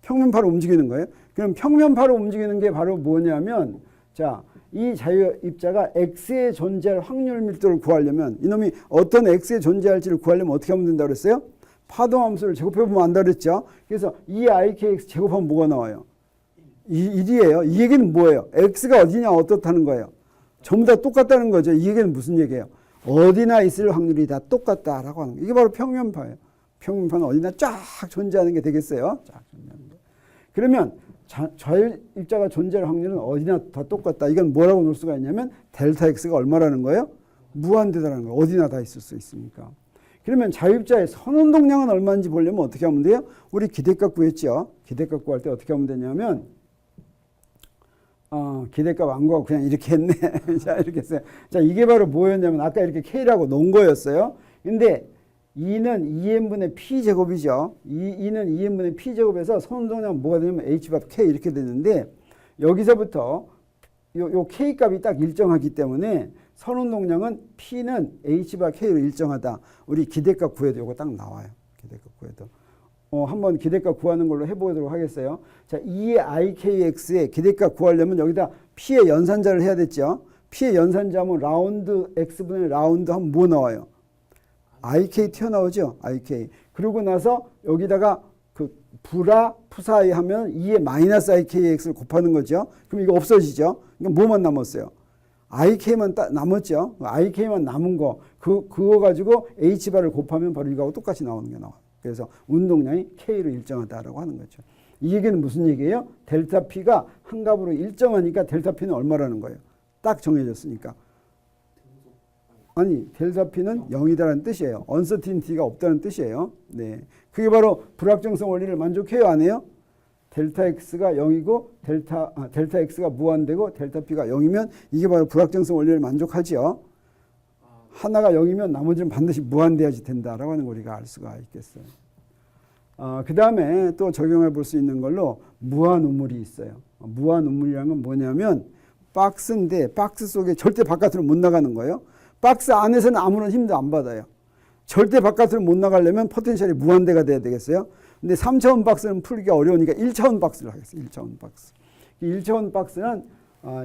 평면파로 움직이는 거예요. 그럼 평면파로 움직이는 게 바로 뭐냐면 자, 이 자유입자가 X에 존재할 확률 밀도를 구하려면 이놈이 어떤 X에 존재할지를 구하려면 어떻게 하면 된다고 그랬어요? 파동함수를 제곱해보면 안다고 그랬죠. 그래서 2의 IKX 제곱하면 뭐가 나와요? 1이에요. 이 얘기는 뭐예요? X가 어디냐 어떻다는 거예요. 전부 다 똑같다는 거죠. 이 얘기는 무슨 얘기예요? 어디나 있을 확률이 다 똑같다라고 하는 거예요. 이게 바로 평면파예요. 평면파는 어디나 쫙 존재하는 게 되겠어요. 쫙 존재하는 거. 그러면 자유입자가 존재할 확률은 어디나 다 똑같다. 이건 뭐라고 놓을 수가 있냐면 델타 X가 얼마라는 거예요? 무한대다라는 거예요. 어디나 다 있을 수 있으니까. 그러면 자유입자의 선운동량은 얼마인지 보려면 어떻게 하면 돼요? 우리 기대값 구했죠. 기대값 구할 때 어떻게 하면 되냐면 기대값 안 구하고 그냥 이렇게 했네. 자, 이렇게 했어요. 자, 이게 바로 뭐였냐면 아까 이렇게 K라고 놓은 거였어요. 근데 2는 2n분의 P제곱이죠. 2는 2n분의 P제곱에서 선운동량은 뭐가 되냐면 H밥 K 이렇게 되는데 여기서부터 요 K값이 딱 일정하기 때문에 선운동량은 P는 H밥 K로 일정하다. 우리 기대값 구해도 요거 딱 나와요. 기대값 구해도. 한번 기대값 구하는 걸로 해보도록 하겠어요. 자, 2의 IKX의 기대값 구하려면 여기다 P의 연산자를 해야 됐죠. P의 연산자면 라운드 X분의 라운드 하면 뭐 나와요? IK 튀어나오죠. IK. 그러고 나서 여기다가 그 불화 푸사이 하면 2의 마이너스 IKX를 곱하는 거죠. 그럼 이거 없어지죠. 그러니까 뭐만 남았어요? IK만 남았죠. IK만 남은 거. 그거 가지고 H바를 곱하면 바로 이거하고 똑같이 나오는 게 나와요. 그래서 운동량이 K로 일정하다라고 하는 거죠. 이 얘기는 무슨 얘기예요? 델타 P가 한 값으로 일정하니까 델타 P는 얼마라는 거예요. 딱 정해졌으니까. 아니, 델타 P는 0이다라는 뜻이에요. uncertainty가 없다는 뜻이에요. 네. 그게 바로 불확정성 원리를 만족해요, 안 해요? 델타 X가 0이고 델타 X가 무한대고 델타 P가 0이면 이게 바로 불확정성 원리를 만족하죠. 하나가 0이면 나머지는 반드시 무한대야지 된다라고 하는 걸 우리가 알 수가 있겠어요. 그 다음에 또 적용해 볼 수 있는 걸로 무한 우물이 있어요. 무한 우물이라는 건 뭐냐면 박스인데 박스 속에 절대 바깥으로 못 나가는 거예요. 박스 안에서는 아무런 힘도 안 받아요. 절대 바깥으로 못 나가려면 포텐셜이 무한대가 돼야 되겠어요. 근데 3차원 박스는 풀기가 어려우니까 1차원 박스를 하겠어요. 1차원 박스. 1차원 박스는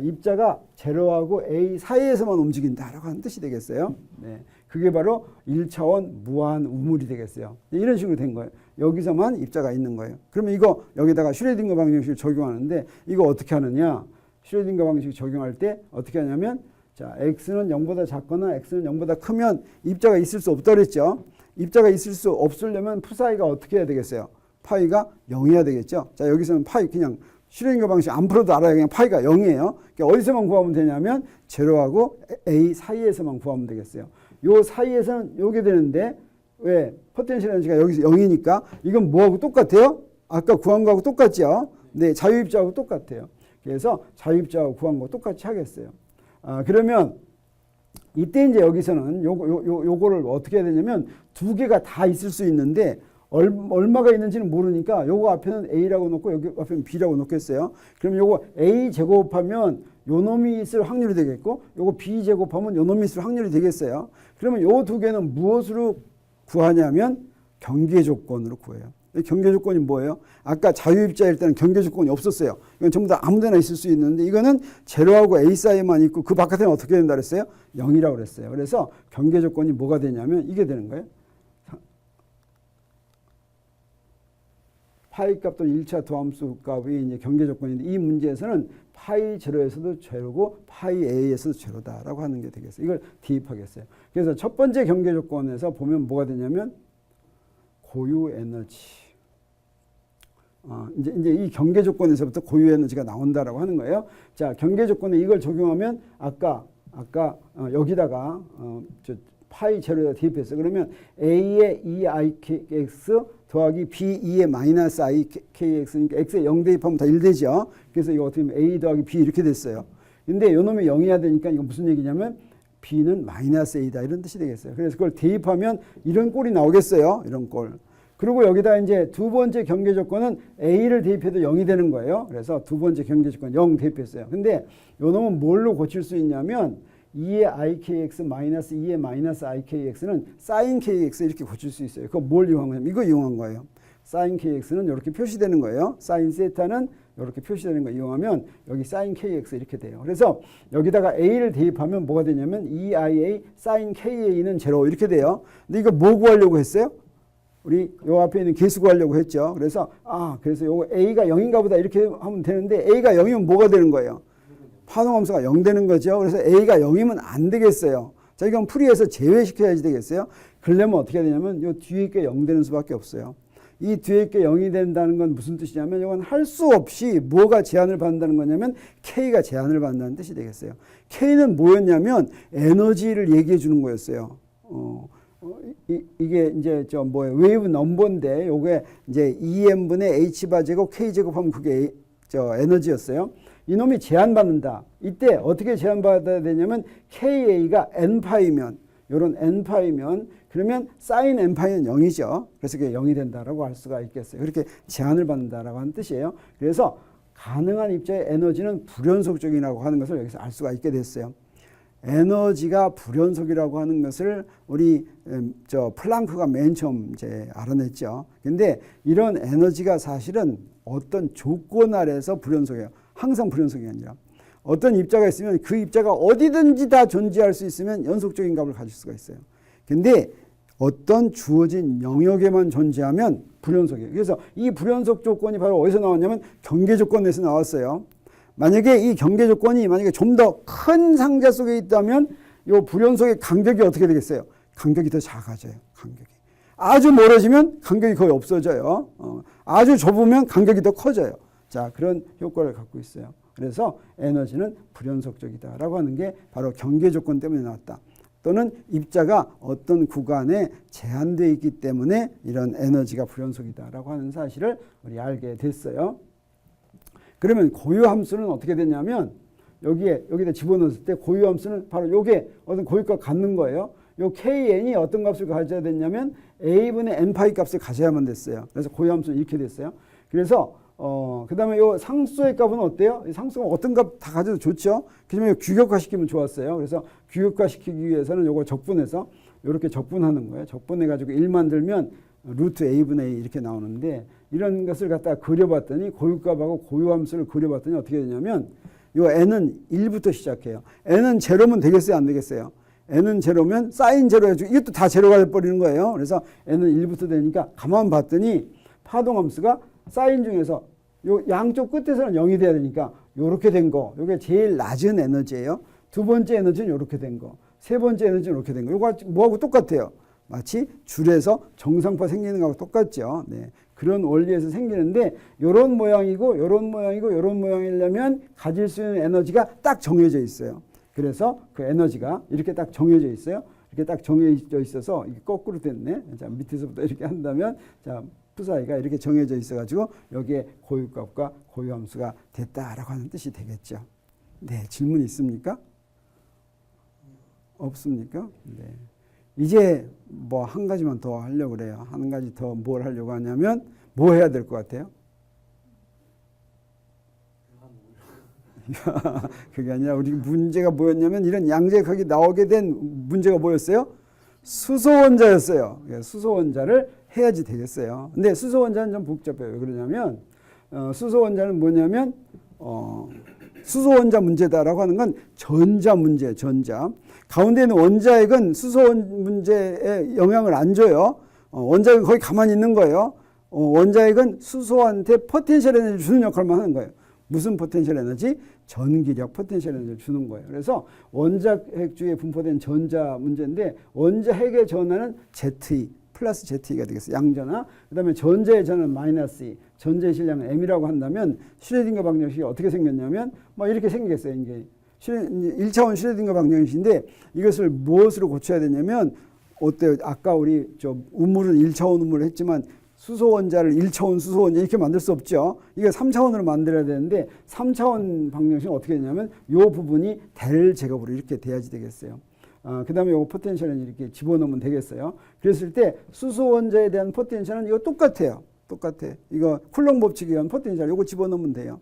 입자가 제로하고 A 사이에서만 움직인다라고 하는 뜻이 되겠어요. 네. 그게 바로 1차원 무한 우물이 되겠어요. 이런 식으로 된 거예요. 여기서만 입자가 있는 거예요. 그러면 이거 여기다가 슈레딩거 방정식을 적용하는데 이거 어떻게 하느냐? 슈레딩거 방정식 적용할 때 어떻게 하냐면 자, x는 0보다 작거나 x는 0보다 크면 입자가 있을 수 없다 그랬죠. 입자가 있을 수 없으려면 푸사이가 어떻게 해야 되겠어요? 파이가 0이어야 되겠죠. 자, 여기서는 파이 그냥 슈레딩거 방식 안 풀어도 알아요. 그냥 파이가 0이에요. 그러니까 어디서만 구하면 되냐면 제로하고 A 사이에서만 구하면 되겠어요. 요 사이에서는 요게 되는데 왜? 포텐셜 에너지가 여기서 0이니까 이건 뭐하고 똑같아요? 아까 구한 거하고 똑같죠? 네, 자유입자하고 똑같아요. 그래서 자유입자하고 구한 거 똑같이 하겠어요. 그러면 이때 이제 여기서는 요거를 어떻게 해야 되냐면 두 개가 다 있을 수 있는데 얼마가 있는지는 모르니까 요거 앞에는 A라고 놓고 여기 앞에는 B라고 놓겠어요. 그럼 요거 A 제곱하면 요 놈이 있을 확률이 되겠고 요거 B 제곱하면 요 놈이 있을 확률이 되겠어요. 그러면 요 두 개는 무엇으로 구하냐면 경계 조건으로 구해요. 경계 조건이 뭐예요? 아까 자유입자일 때는 경계 조건이 없었어요. 이건 전부 다 아무 데나 있을 수 있는데 이거는 제로하고 A 사이에만 있고 그 바깥에는 어떻게 된다 그랬어요? 0이라고 그랬어요. 그래서 경계 조건이 뭐가 되냐면 이게 되는 거예요. 파이 값 또는 1차 도함수 값이 이제 경계 조건인데 이 문제에서는 파이 제로에서도 제로고 파이 A에서도 제로다라고 하는 게 되겠어요. 이걸 대입하겠어요. 그래서 첫 번째 경계 조건에서 보면 뭐가 되냐면 고유 에너지. 이제 이 경계 조건에서부터 고유 에너지가 나온다라고 하는 거예요. 자, 경계 조건에 이걸 적용하면 아까 여기다가 파이 제로에다 대입했어요. 그러면 A의 EIKX 더하기 B2의 마이너스 IKX니까 X에 0 대입하면 다 1 되죠. 그래서 이거 어떻게 보면 A 더하기 B 이렇게 됐어요. 근데 요 놈이 0이어야 되니까 이거 무슨 얘기냐면 B는 마이너스 A다 이런 뜻이 되겠어요. 그래서 그걸 대입하면 이런 꼴이 나오겠어요. 이런 꼴. 그리고 여기다 이제 두 번째 경계 조건은 A를 대입해도 0이 되는 거예요. 그래서 두 번째 경계 조건 0 대입했어요. 근데 요 놈은 뭘로 고칠 수 있냐면 2의 IKX 마이너스 2의 마이너스 IKX는 sin KX 이렇게 고칠 수 있어요. 그거 뭘 이용한 거냐면 이거 이용한 거예요. sin KX는 이렇게 표시되는 거예요. sin 세타는 이렇게 표시되는 거 이용하면 여기 sin KX 이렇게 돼요. 그래서 여기다가 A를 대입하면 뭐가 되냐면 2IA sin KA는 제로 이렇게 돼요. 근데 이거 뭐 구하려고 했어요? 우리 요 앞에 있는 개수 구하려고 했죠. 그래서 그래서 요거 A가 0인가 보다 이렇게 하면 되는데 A가 0이면 뭐가 되는 거예요? 파동함수가 0 되는 거죠. 그래서 A가 0이면 안 되겠어요. 자, 이건 풀이해서 제외시켜야지 되겠어요. 그러려면 어떻게 해야 되냐면 요 뒤에 게 0 되는 수밖에 없어요. 이 뒤에 게 0이 된다는 건 무슨 뜻이냐면 이건 할 수 없이 뭐가 제한을 받는다는 거냐면 K가 제한을 받는다는 뜻이 되겠어요. K는 뭐였냐면 에너지를 얘기해 주는 거였어요. 이게 이제 웨이브 넘버인데 요게 이제 EM분의 H바 제곱 K 제곱하면 그게 에너지였어요. 이놈이 제한받는다. 이때 어떻게 제한받아야 되냐면 KA가 N파이면 요런 N파이면 그러면 sin N파이는 0이죠. 그래서 그게 0이 된다라고 할 수가 있겠어요. 그렇게 제한을 받는다라고 하는 뜻이에요. 그래서 가능한 입자의 에너지는 불연속적이라고 하는 것을 여기서 알 수가 있게 됐어요. 에너지가 불연속이라고 하는 것을 우리 플랑크가 맨 처음 이제 알아냈죠. 근데 이런 에너지가 사실은 어떤 조건 아래에서 불연속이에요. 항상 불연속이 아니라 어떤 입자가 있으면 그 입자가 어디든지 다 존재할 수 있으면 연속적인 값을 가질 수가 있어요. 근데 어떤 주어진 영역에만 존재하면 불연속이에요. 그래서 이 불연속 조건이 바로 어디서 나왔냐면 경계 조건에서 나왔어요. 만약에 이 경계 조건이 만약에 좀 더 큰 상자 속에 있다면 이 불연속의 간격이 어떻게 되겠어요? 간격이 더 작아져요. 간격이. 아주 멀어지면 간격이 거의 없어져요. 아주 좁으면 간격이 더 커져요. 자, 그런 효과를 갖고 있어요. 그래서 에너지는 불연속적이다라고 하는 게 바로 경계 조건 때문에 나왔다. 또는 입자가 어떤 구간에 제한되어 있기 때문에 이런 에너지가 불연속이다라고 하는 사실을 우리 알게 됐어요. 그러면 고유함수는 어떻게 되냐면 여기다 집어넣었을 때 고유함수는 바로 요게 어떤 고유값 갖는 거예요. 요 kn이 어떤 값을 가져야 됐냐면 a분의 n파이 값을 가져야만 됐어요. 그래서 고유함수는 이렇게 됐어요. 그래서 그 다음에 요 상수의 값은 어때요? 이 상수가 어떤 값 다 가져도 좋죠. 그러면 규격화시키면 좋았어요. 그래서 규격화시키기 위해서는 요걸 적분해서 이렇게 적분하는 거예요. 적분해가지고 1 만들면 루트 a분의 a 이렇게 나오는데 이런 것을 갖다가 그려봤더니 고유값하고 고유함수를 그려봤더니 어떻게 되냐면 요 n은 1부터 시작해요. n은 제로면 되겠어요? 안 되겠어요? n은 제로면 사인 제로 해가지고 이것도 다 제로가 돼버리는 거예요. 그래서 n은 1부터 되니까 가만 봤더니 파동함수가 사인 중에서 요 양쪽 끝에서는 0이 돼야 되니까 요렇게 된 거. 요게 제일 낮은 에너지예요. 두 번째 에너지는 요렇게 된 거. 세 번째 에너지는 요렇게 된 거. 요거 뭐하고 똑같아요? 마치 줄에서 정상파 생기는 거하고 똑같죠. 네. 그런 원리에서 생기는데 요런 모양이고 요런 모양이고 요런 모양이려면 가질 수 있는 에너지가 딱 정해져 있어요. 그래서 그 에너지가 이렇게 딱 정해져 있어요. 이렇게 딱 정해져 있어서 이게 거꾸로 됐네. 자, 밑에서부터 이렇게 한다면 자, 사이가 이렇게 정해져 있어가지고 여기에 고유값과 고유함수가 됐다라고 하는 뜻이 되겠죠. 네, 질문 있습니까? 없습니까? 네. 이제 뭐 한 가지만 더 하려고 그래요. 한 가지 더 뭘 하려고 하냐면 뭐 해야 될 것 같아요? 그게 아니라 우리 문제가 뭐였냐면 이런 양자역학이 나오게 된 문제가 뭐였어요? 수소원자였어요. 수소원자를 해야지 되겠어요. 근데 수소원자는 좀 복잡해요. 왜 그러냐면 수소원자는 뭐냐면 수소원자 문제다라고 하는 건 전자 문제, 전자. 가운데 있는 원자핵은 수소원 문제에 영향을 안 줘요. 원자핵은 거기 가만히 있는 거예요. 원자핵은 수소한테 포텐셜 에너지를 주는 역할만 하는 거예요. 무슨 포텐셜 에너지? 전기력 포텐셜 에너지를 주는 거예요. 그래서 원자핵 주에 분포된 전자 문제인데 원자핵의 전하는 ZE 플러스 ZE가 되겠어요. 양전하. 그 다음에 전자의 전하는 마이너스 E. 전자의 질량은 M이라고 한다면 슈레딩거 방정식이 어떻게 생겼냐면 뭐 이렇게 생기겠어요. 이게 1차원 슈레딩거 방정식인데 이것을 무엇으로 고쳐야 되냐면 어때요? 아까 우리 우물은 1차원 우물을 했지만 수소원자를 1차원 수소원자 이렇게 만들 수 없죠. 이게 3차원으로 만들어야 되는데 3차원 방정식은 어떻게 되냐면 이 부분이 델 제곱으로 이렇게 돼야지 되겠어요. 그 다음에 이 포텐셜은 이렇게 집어넣으면 되겠어요. 그랬을 때 수소원자에 대한 포텐셜은 이거 똑같아요. 똑같아. 이거 쿨롱 법칙에 의한 포텐셜 이거 집어넣으면 돼요.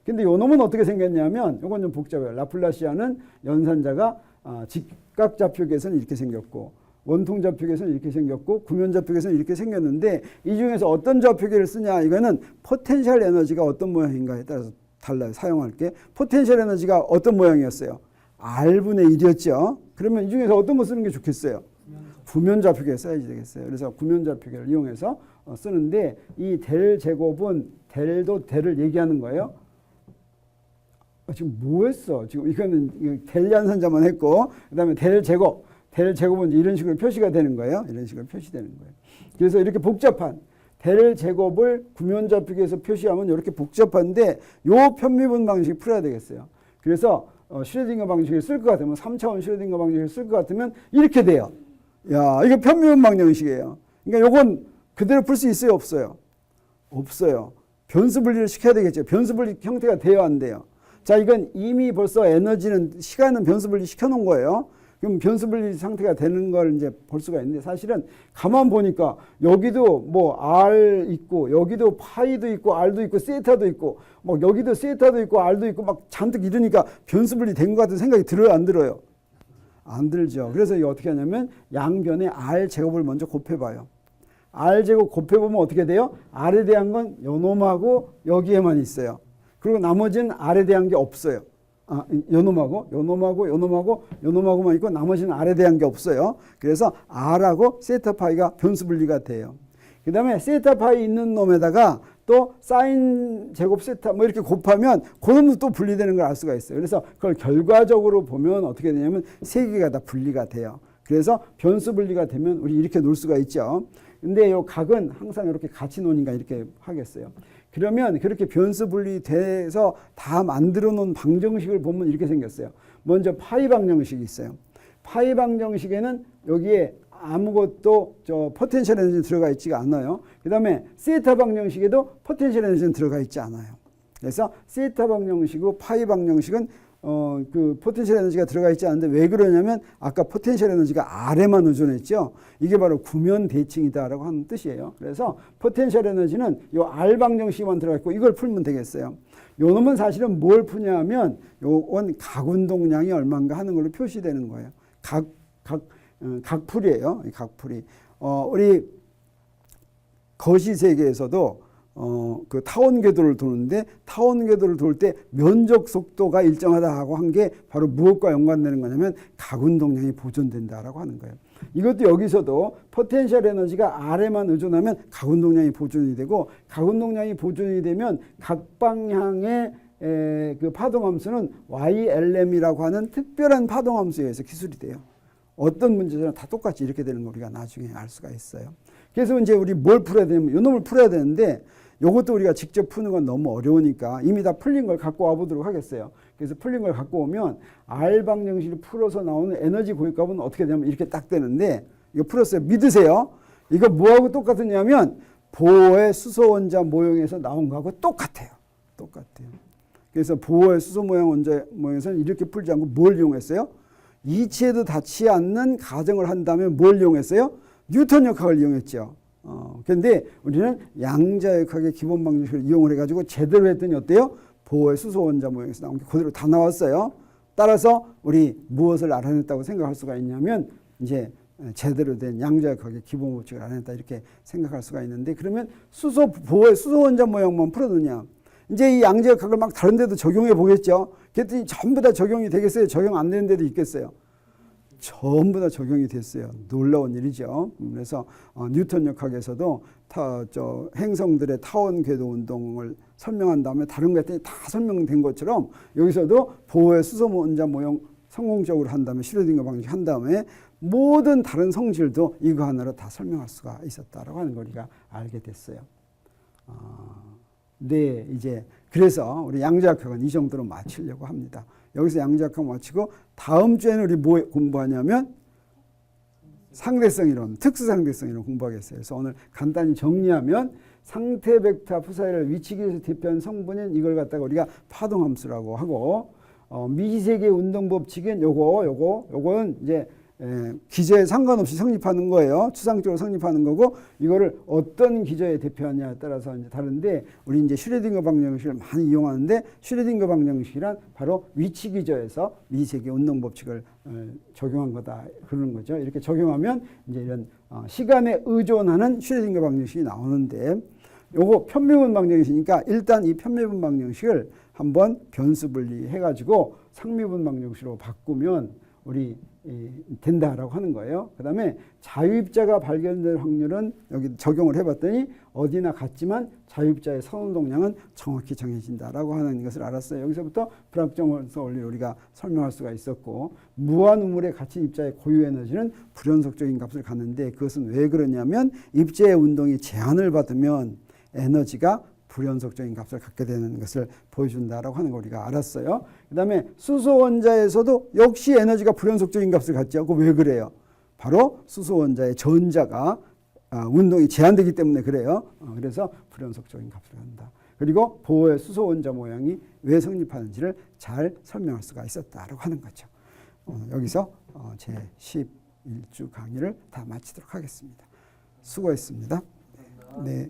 근데 요 놈은 어떻게 생겼냐면 이건 좀 복잡해요. 라플라시아는 연산자가 직각좌표계에서는 이렇게 생겼고 원통좌표계에서는 이렇게 생겼고 구면좌표계에서는 이렇게 생겼는데 이 중에서 어떤 좌표계를 쓰냐 이거는 포텐셜 에너지가 어떤 모양인가에 따라서 달라요. 사용할 게. 포텐셜 에너지가 어떤 모양이었어요? R분의 1이었죠. 그러면 이 중에서 어떤 거 쓰는 게 좋겠어요? 구면좌표계 써야지 되겠어요. 그래서 구면좌표계를 이용해서 쓰는데 이 델 제곱은 델도 델을 얘기하는 거예요. 지금 뭐 했어? 지금 이거는 델 연산자만 했고 그다음에 델 제곱은 이런 식으로 표시가 되는 거예요. 이런 식으로 표시되는 거예요. 그래서 이렇게 복잡한 델 제곱을 구면좌표계에서 표시하면 이렇게 복잡한데 요 편미분 방식 풀어야 되겠어요. 그래서 슈레딩거 방식을 쓸 것 같으면 3차원 슈레딩거 방식을 쓸 것 같으면 이렇게 돼요. 야, 이거 편미분 방정식이에요. 그러니까 요건 그대로 풀 수 있어요, 없어요? 없어요. 변수 분리를 시켜야 되겠죠. 변수 분리 형태가 돼요, 안 돼요? 자, 이건 이미 벌써 에너지는 시간은 변수 분리 시켜 놓은 거예요. 그럼 변수 분리 상태가 되는 걸 이제 볼 수가 있는데 사실은 가만 보니까 여기도 뭐 R 있고 여기도 파이도 있고 R도 있고 세타도 있고 막 여기도 세타도 있고 R도 있고 막 잔뜩 이러니까 변수 분리 된 것 같은 생각이 들어요, 안 들어요? 안 들죠. 그래서 이거 어떻게 하냐면 양변에 R 제곱을 먼저 곱해봐요. R 제곱 곱해보면 어떻게 돼요? R에 대한 건 요놈하고 여기에만 있어요. 그리고 나머지는 R에 대한 게 없어요. 요놈하고만 있고 나머지는 R에 대한 게 없어요. 그래서 R하고 세타 파이가 변수 분리가 돼요. 그 다음에 세타 파이 있는 놈에다가 또 사인 제곱 세타 뭐 이렇게 곱하면 그 놈도 또 분리되는 걸 알 수가 있어요. 그래서 그걸 결과적으로 보면 어떻게 되냐면 세 개가 다 분리가 돼요. 그래서 변수 분리가 되면 우리 이렇게 놓을 수가 있죠. 근데 요 각은 항상 이렇게 같이 놓으니까 이렇게 하겠어요. 그러면 그렇게 변수 분리돼서 다 만들어 놓은 방정식을 보면 이렇게 생겼어요. 먼저 파이 방정식이 있어요. 파이 방정식에는 여기에 아무것도 포텐셜 에너지 들어가 있지가 않아요. 그 다음에 세타 방정식에도 포텐셜 에너지는 들어가 있지 않아요. 그래서 세타 방정식이고 파이 방정식은 그 포텐셜 에너지가 들어가 있지 않은데 왜 그러냐면 아까 포텐셜 에너지가 R에만 의존했죠. 이게 바로 구면 대칭이다라고 하는 뜻이에요. 그래서 포텐셜 에너지는 요 R 방정식만 들어가 있고 이걸 풀면 되겠어요. 요 놈은 사실은 뭘 푸냐면 요건 각 운동량이 얼마인가 하는 걸로 표시되는 거예요. 각풀이에요. 각풀이. 우리 거시 세계에서도 그 타원 궤도를 도는데 타원 궤도를 돌 때 면적 속도가 일정하다고 한 게 바로 무엇과 연관되는 거냐면 각 운동량이 보존된다라고 하는 거예요. 이것도 여기서도 포텐셜 에너지가 R에만 의존하면 각 운동량이 보존이 되고 각 운동량이 보존이 되면 각 방향의 그 파동함수는 YLM이라고 하는 특별한 파동함수에 의해서 기술이 돼요. 어떤 문제나 다 똑같이 이렇게 되는 거 우리가 나중에 알 수가 있어요. 그래서 이제 우리 뭘 풀어야 되냐면 이 놈을 풀어야 되는데 이것도 우리가 직접 푸는 건 너무 어려우니까 이미 다 풀린 걸 갖고 와보도록 하겠어요. 그래서 풀린 걸 갖고 오면 R 방정식을 풀어서 나오는 에너지 고유값은 어떻게 되냐면 이렇게 딱 되는데 이거 풀었어요. 믿으세요. 이거 뭐하고 똑같으냐면 보어의 수소 원자 모형에서 나온 거하고 똑같아요. 똑같아요. 그래서 보어의 수소 모형 원자 모형에서는 이렇게 풀지 않고 뭘 이용했어요? 이치에도 닿지 않는 가정을 한 다음에 뭘 이용했어요? 뉴턴 역학을 이용했죠. 그런데 우리는 양자역학의 기본 방정식을 이용을 해가지고 제대로 했더니 어때요? 보어의 수소 원자 모형에서 나온 게 그대로 다 나왔어요. 따라서 우리 무엇을 알아냈다고 생각할 수가 있냐면 이제 제대로 된 양자역학의 기본 법칙을 알아냈다 이렇게 생각할 수가 있는데 그러면 보어의 수소 원자 모형만 풀어두냐? 이제 이 양자역학을 막 다른 데도 적용해 보겠죠. 그랬더니 전부 다 적용이 되겠어요? 적용 안 되는 데도 있겠어요? 전부 다 적용이 됐어요. 놀라운 일이죠. 그래서 뉴턴 역학에서도 행성들의 타원 궤도 운동을 설명한 다음에 다른 거 했더니 다 설명된 것처럼 여기서도 보어의 수소 원자 모형 성공적으로 한 다음에 슈레딩거 방식 한 다음에 모든 다른 성질도 이거 하나로 다 설명할 수가 있었다라고 하는 걸 우리가 알게 됐어요. 네, 이제 그래서 우리 양자역학은 이 정도로 마치려고 합니다. 여기서 양자역학 마치고 다음 주에는 우리 뭐 공부하냐면 상대성 이론, 특수상대성 이론 공부하겠어요. 그래서 오늘 간단히 정리하면 상태 벡터 푸사일을 위치기에서 대표한 성분인 이걸 갖다가 우리가 파동함수라고 하고 미지세계 운동 법칙은 요거는 이제 기저에 상관없이 성립하는 거예요. 추상적으로 성립하는 거고 이거를 어떤 기저에 대표하냐에 따라서 이제 다른데 우리 이제 슈레딩거 방정식을 많이 이용하는데 슈레딩거 방정식이란 바로 위치 기저에서 미세계 운동 법칙을 적용한 거다 그러는 거죠. 이렇게 적용하면 이제 이런 시간에 의존하는 슈레딩거 방정식이 나오는데 요거 편미분 방정식이니까 일단 이 편미분 방정식을 한번 변수 분리해 가지고 상미분 방정식으로 바꾸면 우리 된다라고 하는 거예요. 그 다음에 자유입자가 발견될 확률은 여기 적용을 해봤더니 어디나 같지만 자유입자의 선운동량은 정확히 정해진다라고 하는 것을 알았어요. 여기서부터 불확정성 원리를 우리가 설명할 수가 있었고 무한 우물에 갇힌 입자의 고유 에너지는 불연속적인 값을 갖는데 그것은 왜 그러냐면 입자의 운동이 제한을 받으면 에너지가 불연속적인 값을 갖게 되는 것을 보여준다라고 하는 걸 우리가 알았어요. 그 다음에 수소 원자에서도 역시 에너지가 불연속적인 값을 갖죠. 왜 그래요? 바로 수소 원자의 전자가 운동이 제한되기 때문에 그래요. 그래서 불연속적인 값을 갖는다. 그리고 보어의 수소 원자 모양이 왜 성립하는지를 잘 설명할 수가 있었다라고 하는 거죠. 여기서 제 11주 강의를 다 마치도록 하겠습니다. 수고했습니다. 네.